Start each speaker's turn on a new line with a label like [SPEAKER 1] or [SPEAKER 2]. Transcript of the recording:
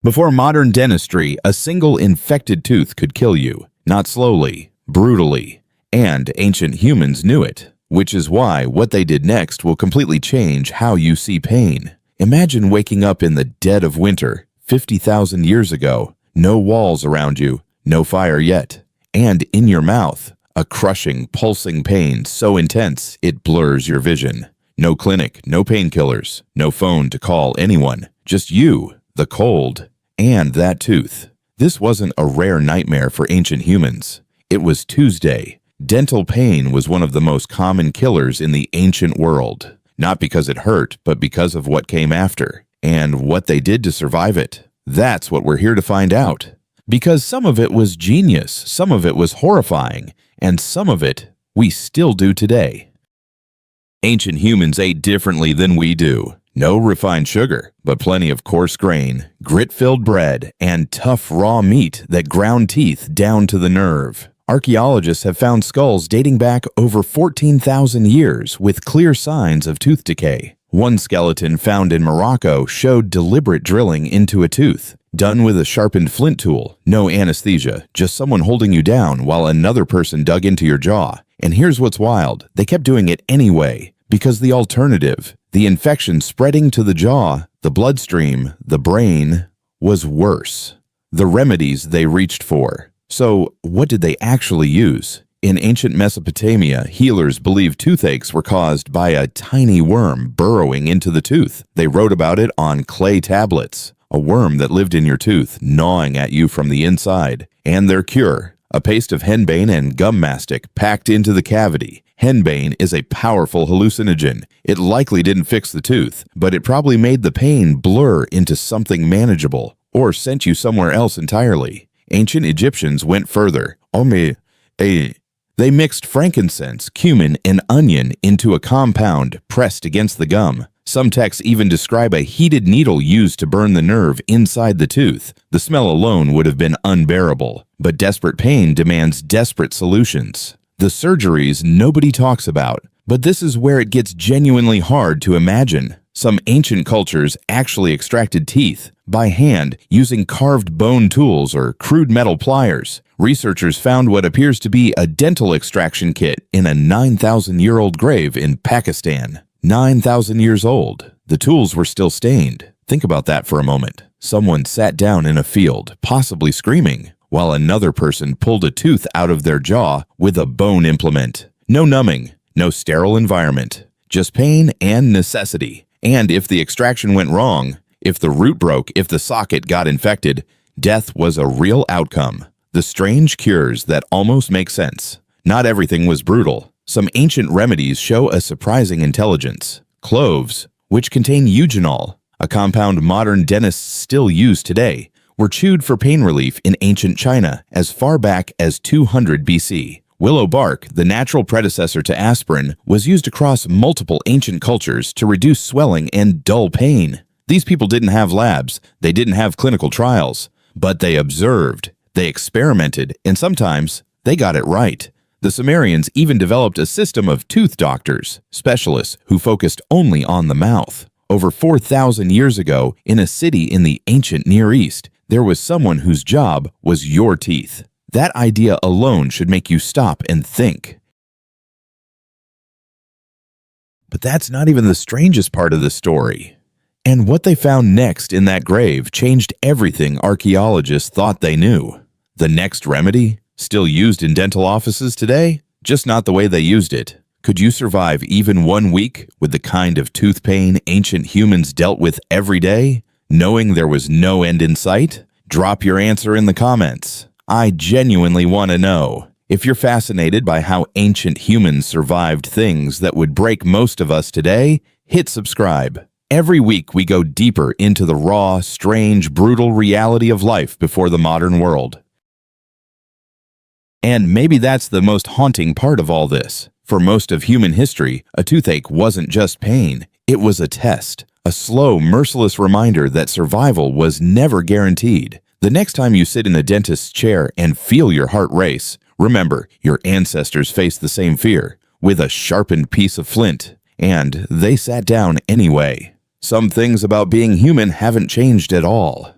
[SPEAKER 1] Before modern dentistry, a single infected tooth could kill you, not slowly, brutally. And ancient humans knew it, which is why what they did next will completely change how you see pain. Imagine waking up in the dead of winter, 50,000 years ago, no walls around you, no fire yet, and in your mouth, a crushing, pulsing pain so intense it blurs your vision. No clinic, no painkillers, no phone to call anyone, just you, the cold, and that tooth. This wasn't a rare nightmare for ancient humans. It was Tuesday. Dental pain was one of the most common killers in the ancient world. Not because it hurt, but because of what came after, and what they did to survive it. That's what we're here to find out. Because some of it was genius, some of it was horrifying, and some of it we still do today. Ancient humans ate differently than we do. No refined sugar, but plenty of coarse grain, grit-filled bread, and tough raw meat that ground teeth down to the nerve. Archaeologists have found skulls dating back over 14,000 years with clear signs of tooth decay. One skeleton found in Morocco showed deliberate drilling into a tooth, done with a sharpened flint tool. No anesthesia, just someone holding you down while another person dug into your jaw. And here's what's wild, they kept doing it anyway, because the alternative, the infection spreading to the jaw, the bloodstream, the brain, was worse. The remedies they reached for. So, what did they actually use? In ancient Mesopotamia, healers believed toothaches were caused by a tiny worm burrowing into the tooth. They wrote about it on clay tablets, a worm that lived in your tooth, gnawing at you from the inside. And their cure, a paste of henbane and gum mastic packed into the cavity. Henbane is a powerful hallucinogen. It likely didn't fix the tooth, but it probably made the pain blur into something manageable, or sent you somewhere else entirely. Ancient Egyptians went further. They mixed frankincense, cumin, and onion into a compound pressed against the gum. Some texts even describe a heated needle used to burn the nerve inside the tooth. The smell alone would have been unbearable, but desperate pain demands desperate solutions. The surgeries nobody talks about, but this is where it gets genuinely hard to imagine. Some ancient cultures actually extracted teeth by hand using carved bone tools or crude metal pliers. Researchers found what appears to be a dental extraction kit in a 9,000-year-old grave in Pakistan. 9,000 years old. The tools were still stained. Think about that for a moment. Someone sat down in a field, possibly screaming, while another person pulled a tooth out of their jaw with a bone implement. No numbing, no sterile environment, just pain and necessity. And if the extraction went wrong, if the root broke, if the socket got infected, death was a real outcome. The strange cures that almost make sense. Not everything was brutal. Some ancient remedies show a surprising intelligence. Cloves, which contain eugenol, a compound modern dentists still use today, were chewed for pain relief in ancient China as far back as 200 BC. Willow bark, the natural predecessor to aspirin, was used across multiple ancient cultures to reduce swelling and dull pain. These people didn't have labs, they didn't have clinical trials, but they observed, they experimented, and sometimes they got it right. The Sumerians even developed a system of tooth doctors, specialists who focused only on the mouth. Over 4,000 years ago, in a city in the ancient Near East, there was someone whose job was your teeth. That idea alone should make you stop and think. But that's not even the strangest part of the story. And what they found next in that grave changed everything archaeologists thought they knew. The next remedy, still used in dental offices today, just not the way they used it. Could you survive even 1 week with the kind of tooth pain ancient humans dealt with every day, knowing there was no end in sight? Drop your answer in the comments. I genuinely want to know. If you're fascinated by how ancient humans survived things that would break most of us today, hit subscribe. Every week we go deeper into the raw, strange, brutal reality of life before the modern world. And maybe that's the most haunting part of all this. For most of human history, a toothache wasn't just pain. It was a test, a slow, merciless reminder that survival was never guaranteed. The next time you sit in a dentist's chair and feel your heart race, remember, your ancestors faced the same fear, with a sharpened piece of flint, and they sat down anyway. Some things about being human haven't changed at all.